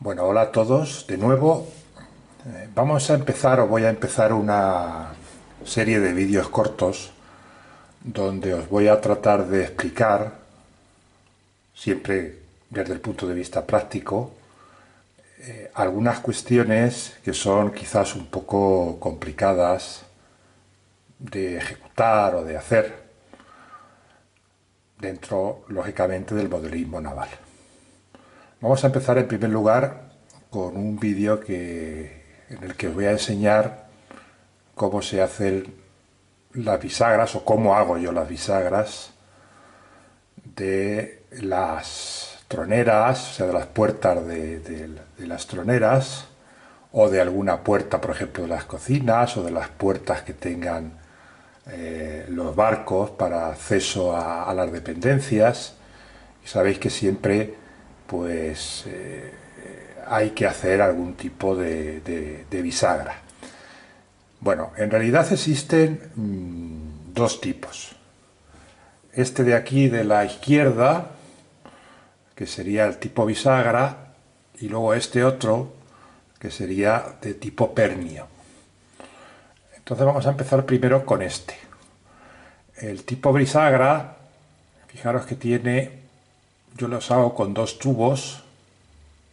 Bueno, hola a todos de nuevo. Vamos a empezar o voy a empezar una serie de vídeos cortos donde os voy a tratar de explicar, siempre desde el punto de vista práctico, algunas cuestiones que son quizás un poco complicadas de ejecutar o de hacer dentro, lógicamente, del modelismo naval. Vamos a empezar en primer lugar con un vídeo en el que os voy a enseñar cómo se hacen las bisagras o cómo hago yo las bisagras de las troneras, o sea, de las puertas de las troneras o de alguna puerta, por ejemplo, de las cocinas o de las puertas que tengan los barcos para acceso a las dependencias. Y sabéis que siempre pues hay que hacer algún tipo de bisagra. Bueno, en realidad existen dos tipos. Este de aquí de la izquierda, que sería el tipo bisagra, y luego este otro, que sería de tipo pernio. Entonces vamos a empezar primero con este. El tipo bisagra, fijaros que tiene, yo los hago con dos tubos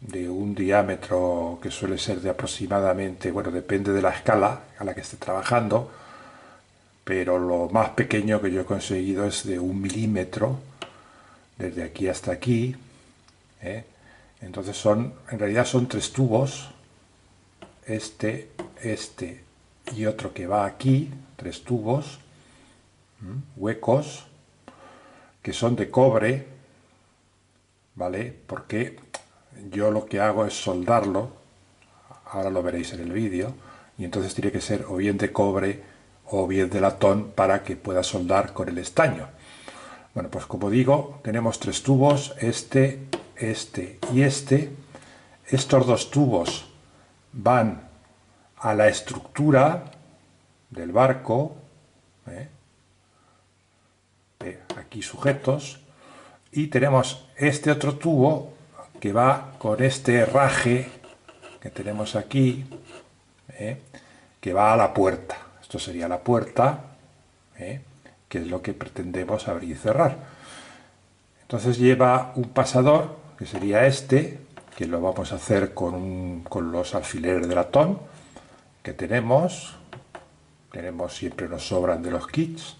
de un diámetro que suele ser de aproximadamente, bueno, depende de la escala a la que esté trabajando, pero lo más pequeño que yo he conseguido es de 1 milímetro, desde aquí hasta aquí. ¿eh? Entonces en realidad son tres tubos, este y otro que va aquí, tres tubos huecos, que son de cobre, ¿vale? Porque yo lo que hago es soldarlo, ahora lo veréis en el vídeo, y entonces tiene que ser o bien de cobre o bien de latón para que pueda soldar con el estaño. Bueno, pues como digo, tenemos tres tubos, este y este. Estos dos tubos van a la estructura del barco, ¿eh? Aquí sujetos, y tenemos este otro tubo que va con este herraje que tenemos aquí, que va a la puerta. Esto sería la puerta, que es lo que pretendemos abrir y cerrar. Entonces lleva un pasador, que sería este, que lo vamos a hacer con los alfileres de latón que tenemos. Siempre nos sobran de los kits.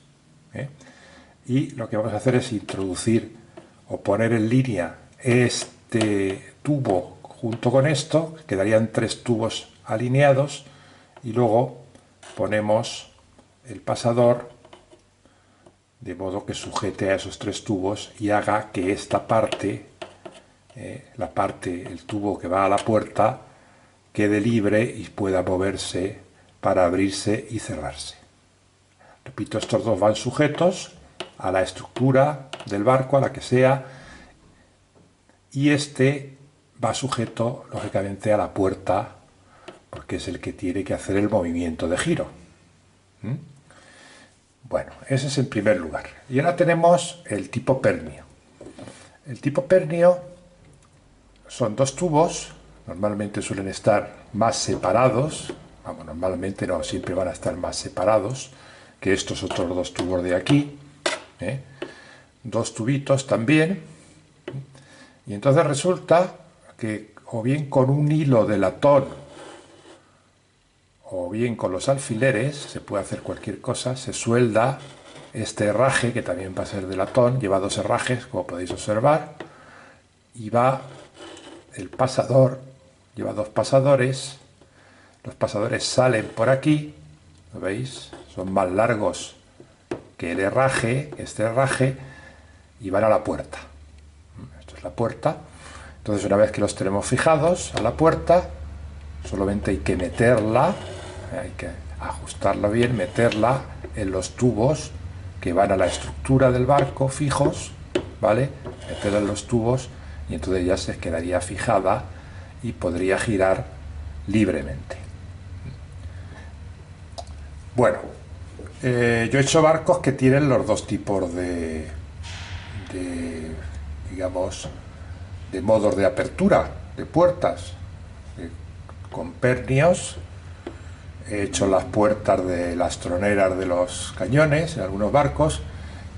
Y lo que vamos a hacer es introducir o poner en línea este tubo junto con esto, quedarían tres tubos alineados, y luego ponemos el pasador de modo que sujete a esos tres tubos y haga que esta parte, el tubo que va a la puerta, quede libre y pueda moverse para abrirse y cerrarse. Repito, estos dos van sujetos a la estructura del barco, a la que sea, y este va sujeto, lógicamente, a la puerta, porque es el que tiene que hacer el movimiento de giro. Bueno, ese es en primer lugar. Y ahora tenemos el tipo pernio. El tipo pernio son dos tubos, normalmente suelen estar más separados, vamos, normalmente no, siempre van a estar más separados que estos otros dos tubos de aquí, dos tubitos también, y entonces resulta que o bien con un hilo de latón o bien con los alfileres, se puede hacer cualquier cosa, se suelda este herraje, que también va a ser de latón, lleva dos herrajes, como podéis observar, y va el pasador, lleva dos pasadores, los pasadores salen por aquí, ¿lo veis? Son más largos que el herraje, este herraje, y van a la puerta. Esto es la puerta. Entonces, una vez que los tenemos fijados a la puerta, solamente hay que meterla, hay que ajustarla bien, meterla en los tubos que van a la estructura del barco fijos, ¿vale? Meterla en los tubos y entonces ya se quedaría fijada y podría girar libremente. Bueno, yo he hecho barcos que tienen los dos tipos digamos, de modos de apertura. de puertas con pernios. He hecho las puertas de las troneras de los cañones en algunos barcos,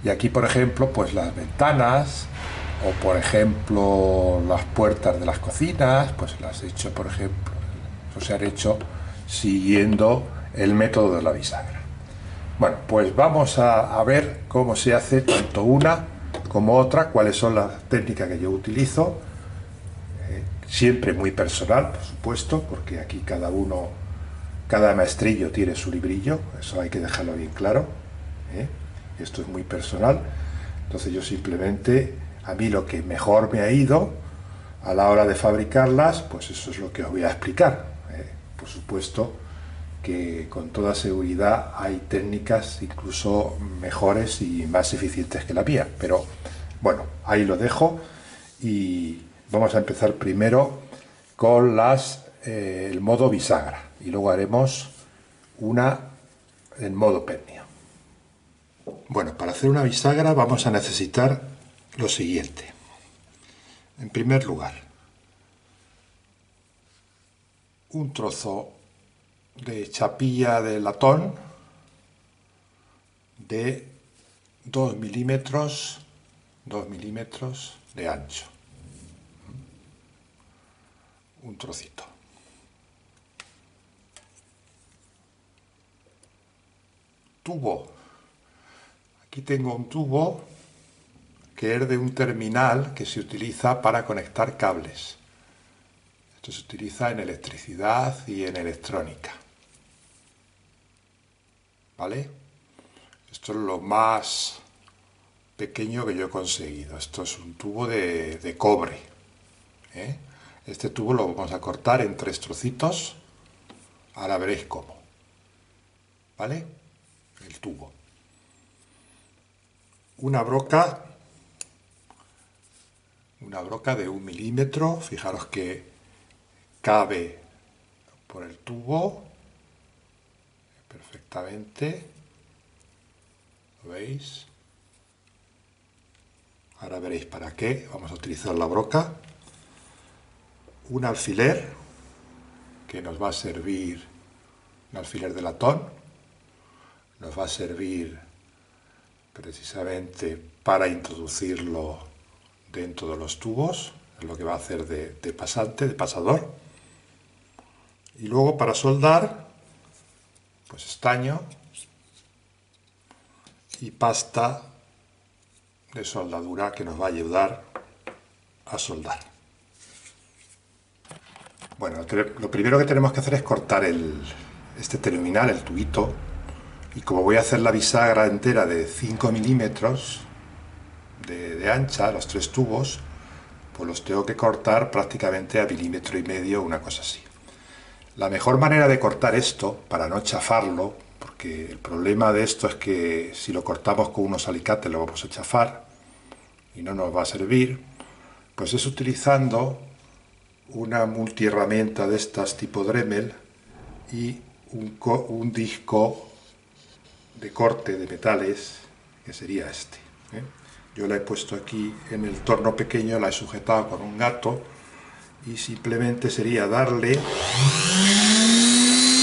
y aquí, por ejemplo, pues las ventanas, o por ejemplo las puertas de las cocinas, pues las he hecho, por ejemplo, eso se han hecho siguiendo el método de la bisagra. Bueno, pues vamos a ver cómo se hace tanto una como otra, cuáles son las técnicas que yo utilizo, siempre muy personal, por supuesto, porque aquí cada maestrillo tiene su librillo, eso hay que dejarlo bien claro, ¿eh? Esto es muy personal, entonces yo simplemente, a mí lo que mejor me ha ido a la hora de fabricarlas, pues eso es lo que os voy a explicar. Por supuesto que con toda seguridad hay técnicas incluso mejores y más eficientes que la mía, pero bueno, ahí lo dejo y vamos a empezar primero con el modo bisagra y luego haremos una en modo pernio. Bueno, para hacer una bisagra vamos a necesitar lo siguiente. En primer lugar, un trozo de chapilla de latón de 2 milímetros de ancho. Un trocito. Tubo. Aquí tengo un tubo que es de un terminal que se utiliza para conectar cables. Esto se utiliza en electricidad y en electrónica. ¿Vale? Esto es lo más pequeño que yo he conseguido. Esto es un tubo de cobre. Este tubo lo vamos a cortar en 3 trocitos. Ahora veréis cómo. ¿Vale? El tubo. Una broca de 1 milímetro. Fijaros que cabe por el tubo perfectamente. ¿Lo veis? Ahora veréis para qué vamos a utilizar la broca. Un alfiler que nos va a servir, un alfiler de latón, nos va a servir precisamente para introducirlo dentro de los tubos, es lo que va a hacer de pasante, de pasador. Y luego para soldar, pues estaño y pasta de soldadura que nos va a ayudar a soldar. Bueno, lo primero que tenemos que hacer es cortar este terminal, el tubito, y como voy a hacer la bisagra entera de 5 milímetros de ancha, los 3 tubos, pues los tengo que cortar prácticamente a 1,5 milímetros, una cosa así. La mejor manera de cortar esto, para no chafarlo, porque el problema de esto es que si lo cortamos con unos alicates lo vamos a chafar y no nos va a servir, pues es utilizando una multiherramienta de estas tipo Dremel y un disco de corte de metales, que sería este. Yo la he puesto aquí en el torno pequeño, la he sujetado con un gato y simplemente sería darle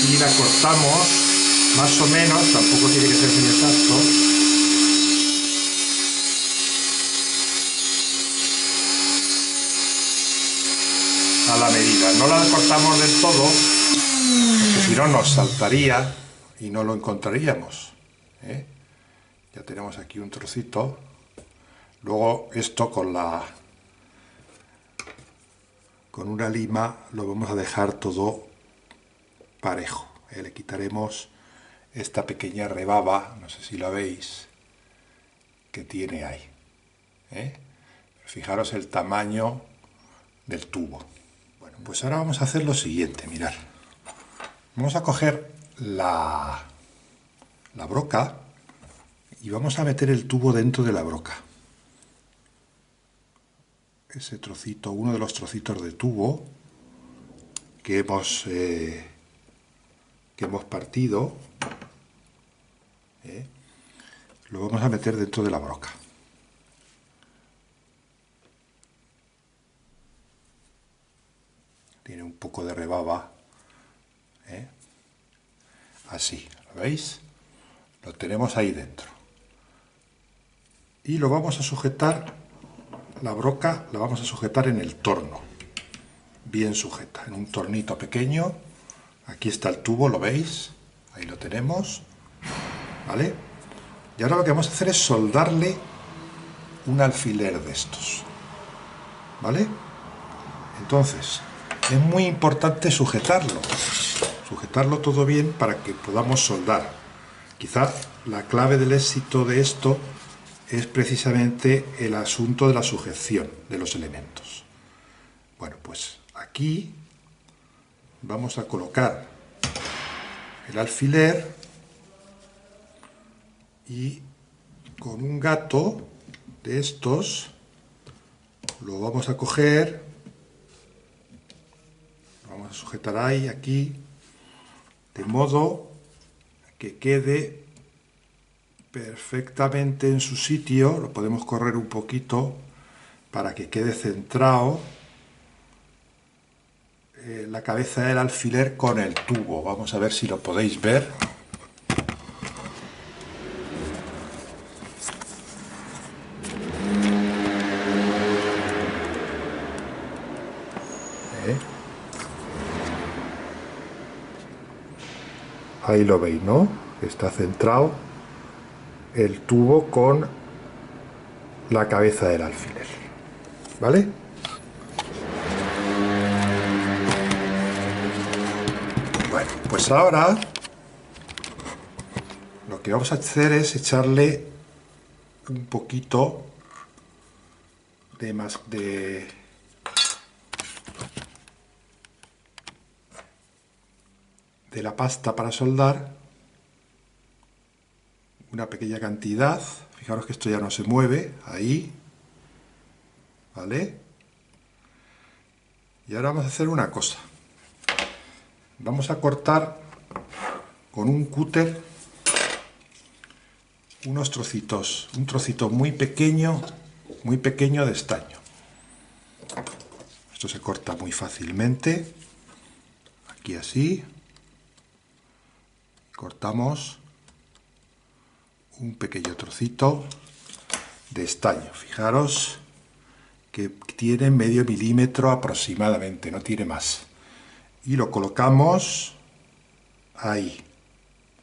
y la cortamos más o menos, tampoco tiene que ser muy exacto, a la medida. No la cortamos del todo, porque si no nos saltaría y no lo encontraríamos. Ya tenemos aquí un trocito. Luego esto con una lima lo vamos a dejar todo parejo. Le quitaremos esta pequeña rebaba, no sé si la veis, que tiene ahí. Fijaros el tamaño del tubo. Bueno, pues ahora vamos a hacer lo siguiente, mirad. Vamos a coger la broca y vamos a meter el tubo dentro de la broca. Ese trocito, uno de los trocitos de tubo que hemos partido, lo vamos a meter dentro de la broca. tiene un poco de rebaba, ¿eh? Así, ¿lo veis? Lo tenemos ahí dentro. Y lo vamos a sujetar, la broca la vamos a sujetar en el torno, bien sujeta, en un tornito pequeño. Aquí está el tubo, ¿lo veis? Ahí lo tenemos, ¿vale? Y ahora lo que vamos a hacer es soldarle un alfiler de estos, ¿vale? Entonces, es muy importante sujetarlo todo bien para que podamos soldar. Quizá la clave del éxito de esto es precisamente el asunto de la sujeción de los elementos. Bueno, pues aquí vamos a colocar el alfiler y con un gato de estos lo vamos a coger, lo vamos a sujetar ahí, aquí, de modo que quede perfectamente en su sitio. Lo podemos correr un poquito para que quede centrado la cabeza del alfiler con el tubo. Vamos a ver si lo podéis ver. Ahí lo veis, ¿no? Está centrado el tubo con la cabeza del alfiler, ¿vale? Bueno, pues ahora lo que vamos a hacer es echarle un poquito de la pasta para soldar, una pequeña cantidad. Fijaros que esto ya no se mueve, ahí, ¿vale? Y ahora vamos a hacer una cosa. Vamos a cortar con un cúter unos trocitos, un trocito muy pequeño de estaño. Esto se corta muy fácilmente, aquí así. Cortamos un pequeño trocito de estaño. Fijaros que tiene medio milímetro aproximadamente, no tiene más. Y lo colocamos ahí.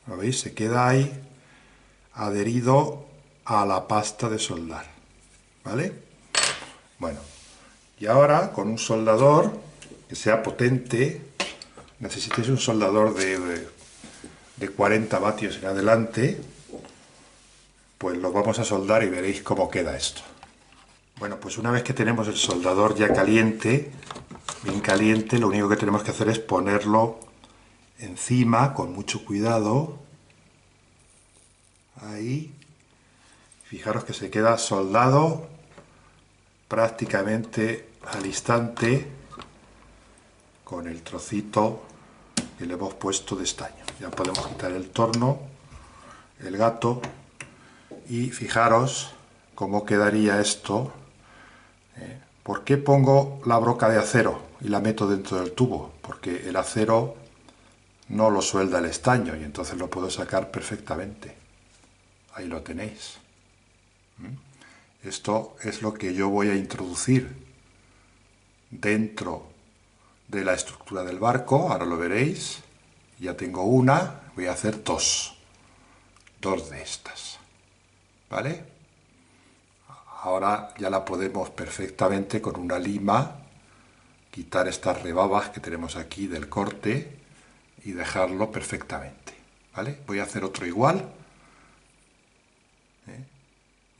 ¿Lo veis? Se queda ahí adherido a la pasta de soldar. ¿Vale? Bueno, y ahora con un soldador que sea potente, necesitéis un soldador de 40 vatios en adelante, pues lo vamos a soldar y veréis cómo queda esto. Bueno, pues una vez que tenemos el soldador ya caliente, bien caliente, lo único que tenemos que hacer es ponerlo encima con mucho cuidado. Ahí. Fijaros que se queda soldado prácticamente al instante con el trocito que le hemos puesto de estaño. Ya podemos quitar el torno, el gato, y fijaros cómo quedaría esto. ¿Por qué pongo la broca de acero y la meto dentro del tubo? Porque el acero no lo suelda el estaño y entonces lo puedo sacar perfectamente. Ahí lo tenéis. Esto es lo que yo voy a introducir dentro de la estructura del barco. Ahora lo veréis. Ya tengo una, voy a hacer dos de estas. ¿Vale? Ahora ya la podemos perfectamente con una lima quitar estas rebabas que tenemos aquí del corte y dejarlo perfectamente. ¿Vale? Voy a hacer otro igual.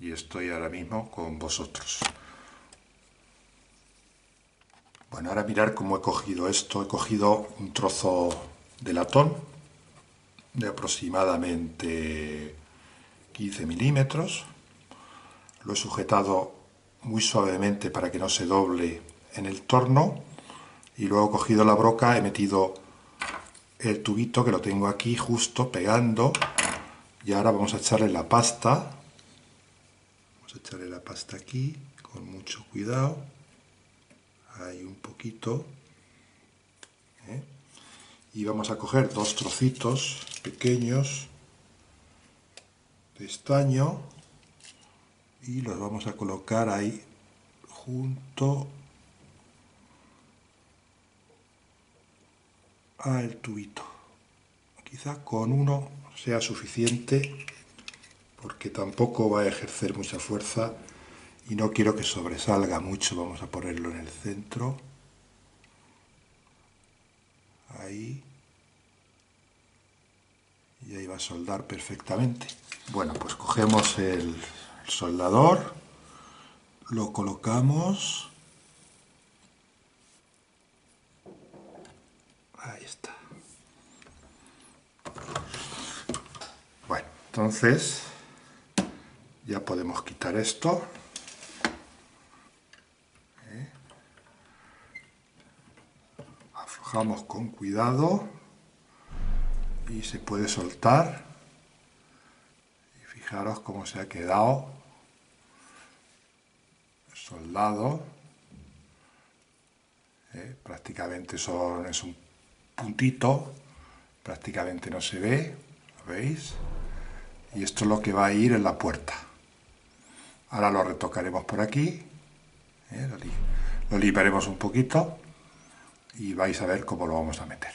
Y estoy ahora mismo con vosotros. Bueno, ahora mirar cómo he cogido esto. He cogido un trozo de latón de aproximadamente 15 milímetros. Lo he sujetado muy suavemente para que no se doble en el torno. Y luego he cogido la broca, he metido el tubito que lo tengo aquí justo pegando. Y ahora vamos a echarle la pasta. Vamos a echarle la pasta aquí con mucho cuidado. Ahí un poquito. ¿eh? Y vamos a coger dos trocitos pequeños de estaño y los vamos a colocar ahí junto al tubito. Quizá con uno sea suficiente porque tampoco va a ejercer mucha fuerza y no quiero que sobresalga mucho. Vamos a ponerlo en el centro. Ahí. Y ahí va a soldar perfectamente. Bueno, pues cogemos el soldador, lo colocamos. Ahí está. Bueno, entonces ya podemos quitar esto. Aflojamos con cuidado y se puede soltar. Y fijaros cómo se ha quedado soldado. Prácticamente es un puntito, prácticamente no se ve, ¿lo veis? Y esto es lo que va a ir en la puerta. Ahora lo retocaremos por aquí, lo limpiaremos un poquito y vais a ver cómo lo vamos a meter.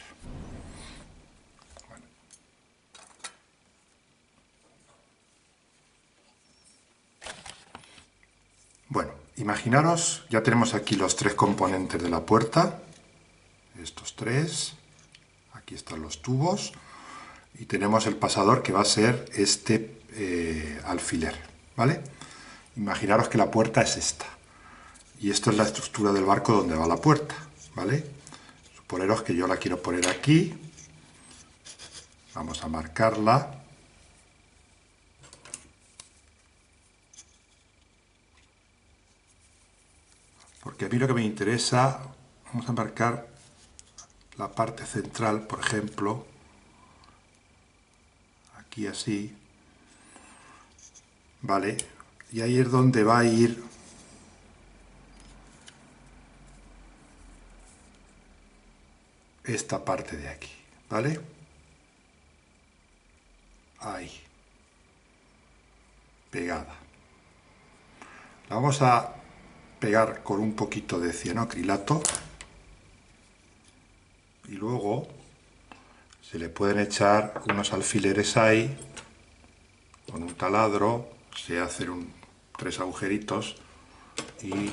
Bueno, imaginaros, ya tenemos aquí los tres componentes de la puerta, estos tres, aquí están los tubos, y tenemos el pasador que va a ser este alfiler, ¿vale? Imaginaros que la puerta es esta, y esto es la estructura del barco donde va la puerta, ¿vale? Suponeros que yo la quiero poner aquí, vamos a marcarla, porque a mí lo que me interesa, vamos a marcar la parte central, por ejemplo, aquí así, ¿vale? Y ahí es donde va a ir esta parte de aquí, ¿vale? Ahí, pegada. La vamos a pegar con un poquito de cianoacrilato y luego se le pueden echar unos alfileres ahí con un taladro, se hacen tres agujeritos y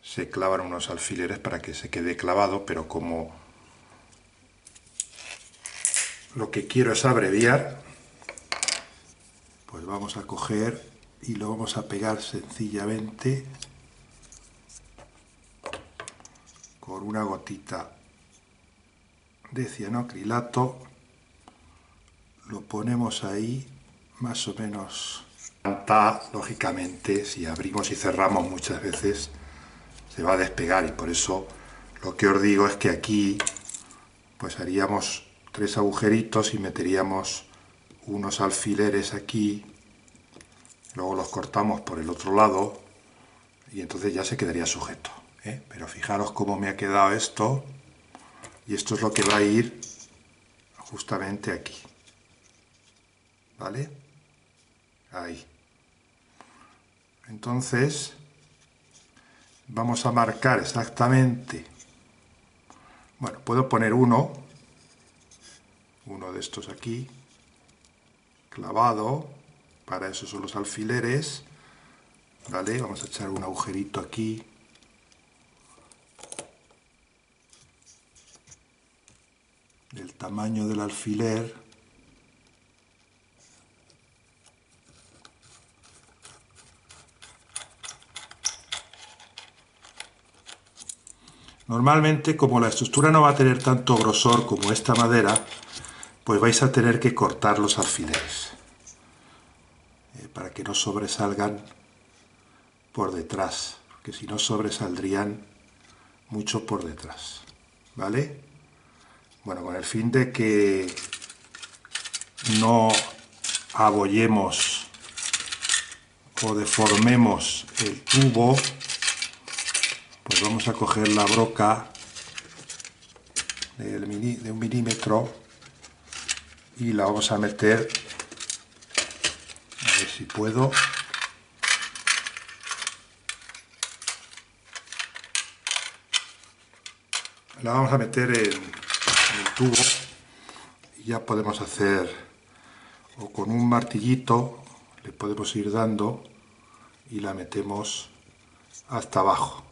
se clavan unos alfileres para que se quede clavado, pero como lo que quiero es abreviar, pues vamos a coger y lo vamos a pegar sencillamente con una gotita de cianoacrilato, lo ponemos ahí más o menos. Lógicamente, si abrimos y cerramos muchas veces se va a despegar, y por eso lo que os digo es que aquí pues haríamos tres agujeritos y meteríamos unos alfileres aquí, luego los cortamos por el otro lado y entonces ya se quedaría sujeto, ¿eh? Pero fijaros cómo me ha quedado esto, y esto es lo que va a ir justamente aquí, ¿vale? Ahí. Entonces vamos a marcar exactamente, bueno, puedo poner uno de estos aquí, clavado, para eso son los alfileres, ¿vale? Vamos a echar un agujerito aquí, del tamaño del alfiler, normalmente, como la estructura no va a tener tanto grosor como esta madera, pues vais a tener que cortar los alfileres para que no sobresalgan por detrás, porque si no sobresaldrían mucho por detrás, ¿vale? Bueno, con el fin de que no abollemos o deformemos el tubo, pues vamos a coger la broca de 1 milímetro y la vamos a meter, a ver si puedo. La vamos a meter en el tubo y ya podemos hacer, o con un martillito le podemos ir dando y la metemos hasta abajo.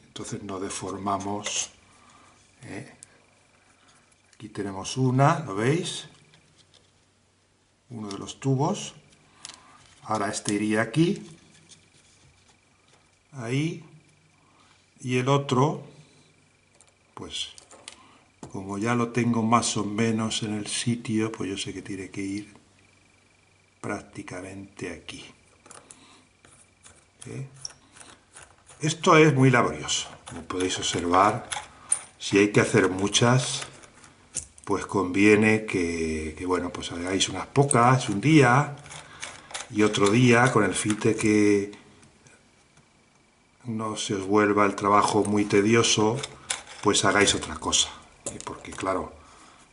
Entonces no deformamos. Aquí tenemos una, ¿lo veis? Uno de los tubos. Ahora este iría aquí, ahí, y el otro, pues como ya lo tengo más o menos en el sitio, pues yo sé que tiene que ir prácticamente aquí. Esto es muy laborioso, como podéis observar. Si hay que hacer muchas, pues conviene que bueno, pues hagáis unas pocas un día y otro día, con el fin de que no se os vuelva el trabajo muy tedioso, pues hagáis otra cosa. Porque claro,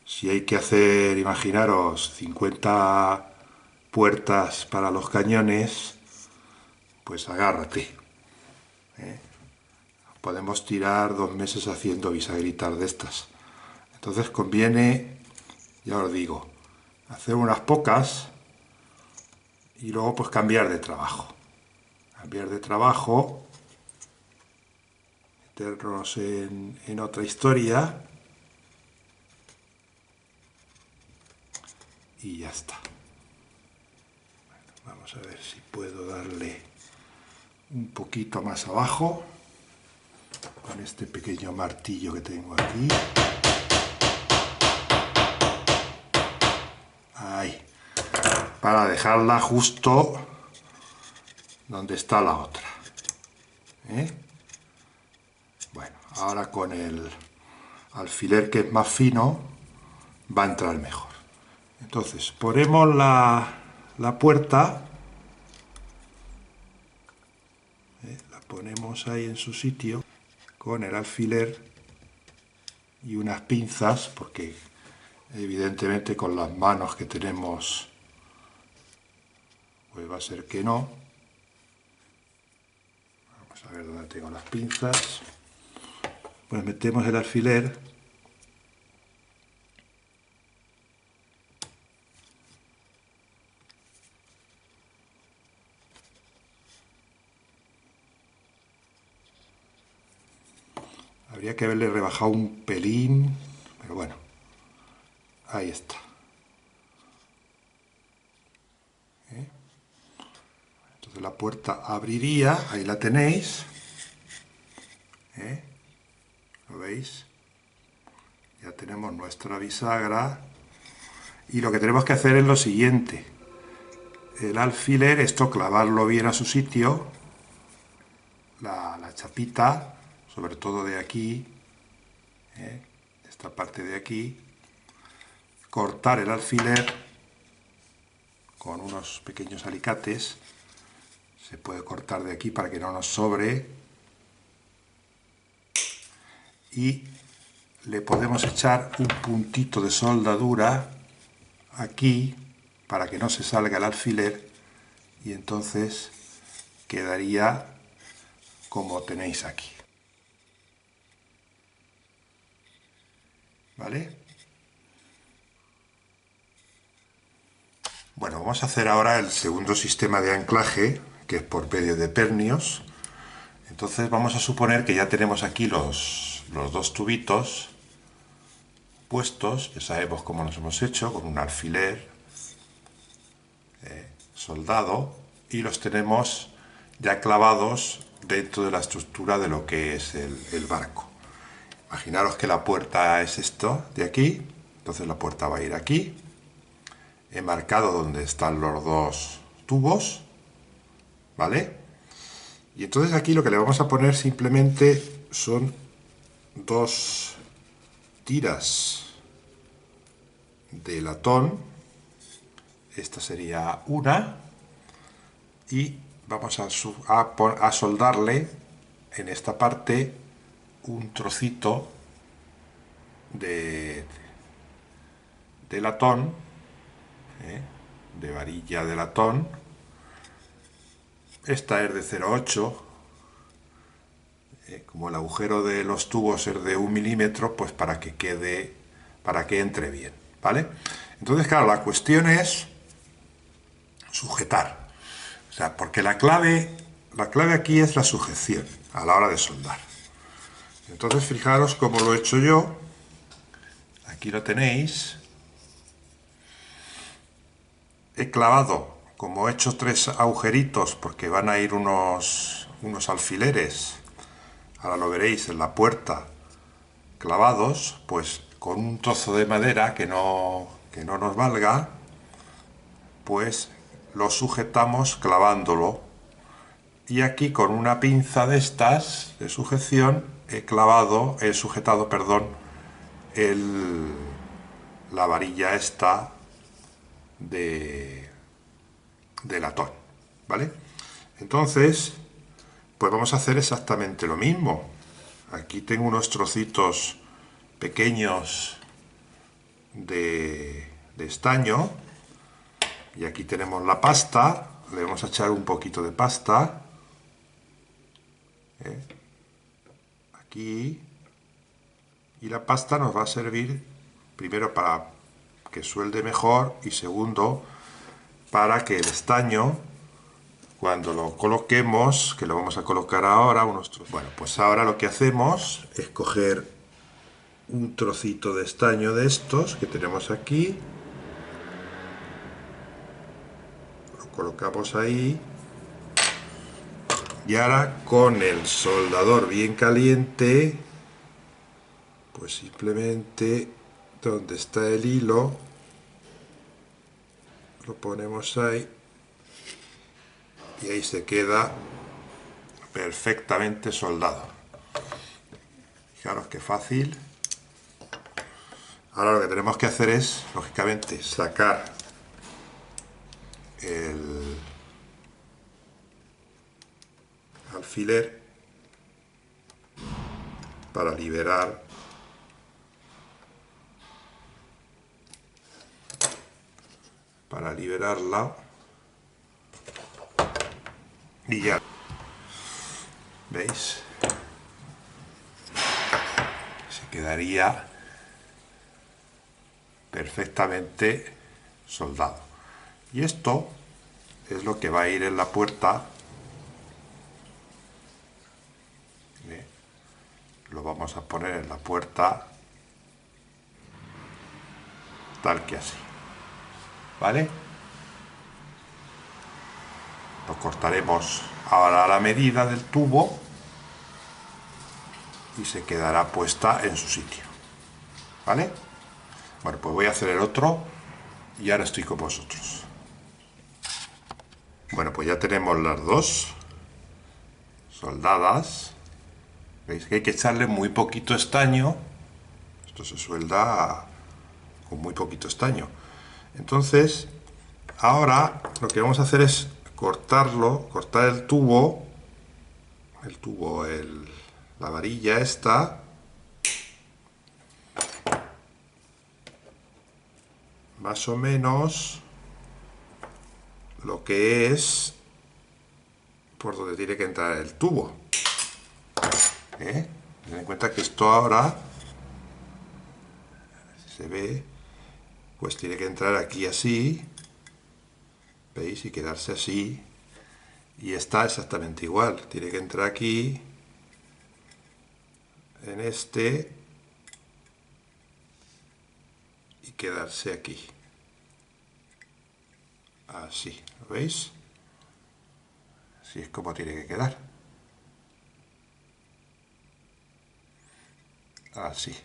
si hay que hacer, imaginaros, 50 puertas para los cañones, pues agárrate. Podemos tirar 2 meses haciendo bisagritas de estas. Entonces conviene, ya os digo, hacer unas pocas y luego pues cambiar de trabajo. Cambiar de trabajo, meternos en otra historia y ya está. Bueno, vamos a ver si puedo darle un poquito más abajo con este pequeño martillo que tengo aquí. Ahí, para dejarla justo donde está la otra. Bueno, ahora con el alfiler que es más fino va a entrar mejor. Entonces ponemos la puerta, la ponemos ahí en su sitio con el alfiler y unas pinzas, porque evidentemente con las manos que tenemos pues va a ser que no. Vamos a ver dónde tengo las pinzas. Pues metemos el alfiler habría que haberle rebajado un pelín, pero bueno, ahí está. Entonces la puerta abriría, ahí la tenéis. ¿Lo veis? Ya tenemos nuestra bisagra. Y lo que tenemos que hacer es lo siguiente. El alfiler, esto clavarlo bien a su sitio. La chapita, sobre todo de aquí, esta parte de aquí. Cortar el alfiler con unos pequeños alicates. Se puede cortar de aquí para que no nos sobre. Y le podemos echar un puntito de soldadura aquí para que no se salga el alfiler y entonces quedaría como tenéis aquí. ¿Vale? Bueno, vamos a hacer ahora el segundo sistema de anclaje, que es por medio de pernios. Entonces vamos a suponer que ya tenemos aquí los dos tubitos puestos, ya sabemos cómo los hemos hecho, con un alfiler soldado, y los tenemos ya clavados dentro de la estructura de lo que es el barco. Imaginaros que la puerta es esto de aquí, entonces la puerta va a ir aquí. He marcado donde están los dos tubos, ¿vale? Y entonces aquí lo que le vamos a poner simplemente son 2 tiras de latón. Esta sería una. Y vamos a soldarle en esta parte un trocito de, de latón, de varilla de latón. Esta es de 0,8. Como el agujero de los tubos es de 1 milímetro, pues para que quede, para que entre bien, ¿vale? Entonces, claro, la cuestión es sujetar. O sea, porque la clave aquí es la sujeción a la hora de soldar. Entonces, fijaros cómo lo he hecho yo. Aquí lo tenéis. He clavado, como he hecho 3 agujeritos, porque van a ir unos alfileres, ahora lo veréis en la puerta, clavados, pues con un trozo de madera que no nos valga, pues lo sujetamos clavándolo. Y aquí con una pinza de estas de sujeción he sujetado, perdón, la varilla esta de latón, ¿vale? Entonces, pues vamos a hacer exactamente lo mismo. Aquí tengo unos trocitos pequeños de estaño y aquí tenemos la pasta. Le vamos a echar un poquito de pasta aquí, y la pasta nos va a servir primero para que suelde mejor y segundo para que el estaño, cuando lo coloquemos, que lo vamos a colocar ahora, bueno, pues ahora lo que hacemos es coger un trocito de estaño de estos que tenemos aquí, lo colocamos ahí y ahora con el soldador bien caliente, pues simplemente donde está el hilo lo ponemos ahí y ahí se queda perfectamente soldado. Fijaros qué fácil. Ahora lo que tenemos que hacer es, lógicamente, sacar el alfiler para liberarla y ya veis, se quedaría perfectamente soldado. Y esto es lo que va a ir en la puerta. Lo vamos a poner en la puerta tal que así, ¿vale? Lo cortaremos ahora a la medida del tubo y se quedará puesta en su sitio, ¿vale? Bueno, pues voy a hacer el otro y ahora estoy con vosotros. Bueno, pues ya tenemos las dos soldadas. Veis que hay que echarle muy poquito estaño. Esto se suelda con muy poquito estaño. Entonces, ahora lo que vamos a hacer es cortar el tubo, la varilla esta, más o menos lo que es por donde tiene que entrar el tubo. Ten en cuenta que esto ahora, si se ve, pues tiene que entrar aquí así, ¿veis? Y quedarse así. Y está exactamente igual, tiene que entrar aquí, en este, y quedarse aquí. Así, ¿lo veis? Así es como tiene que quedar. Así.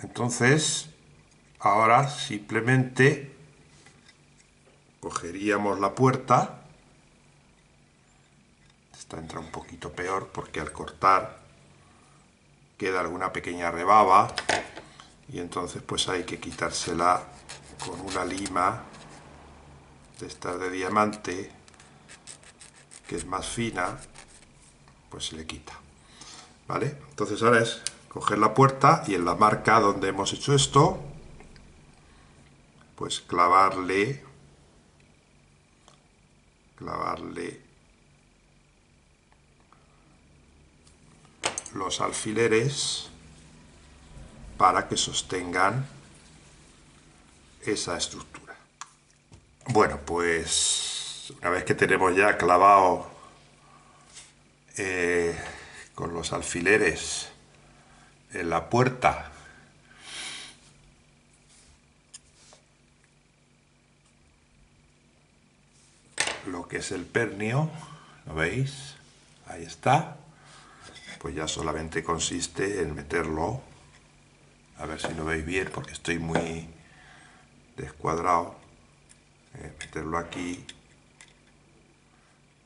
Entonces, ahora simplemente cogeríamos la puerta. Esta entra un poquito peor porque al cortar queda alguna pequeña rebaba y entonces pues hay que quitársela con una lima de estas de diamante, que es más fina, pues se le quita, ¿vale? Entonces ahora es coger la puerta y en la marca donde hemos hecho esto, pues clavarle los alfileres para que sostengan esa estructura. Bueno, pues una vez que tenemos ya clavado con los alfileres en la puerta lo que es el pernio, ¿lo veis? Ahí está. Pues ya solamente consiste en meterlo, a ver si lo veis bien porque estoy muy descuadrado, meterlo aquí,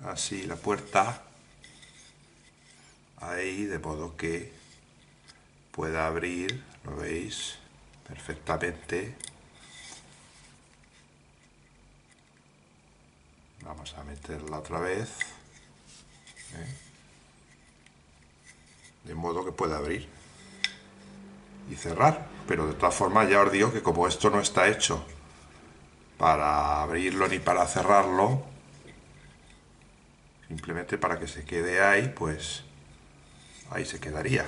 así la puerta, ahí, de modo que pueda abrir, lo veis, perfectamente. Vamos a meterla otra vez, de modo que pueda abrir y cerrar, pero de todas formas ya os digo que como esto no está hecho para abrirlo ni para cerrarlo, simplemente para que se quede ahí, pues ahí se quedaría,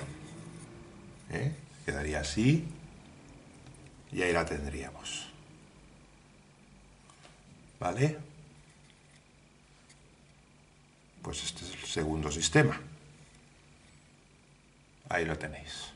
quedaría así y ahí la tendríamos, ¿vale? Pues este es el segundo sistema, ahí lo tenéis.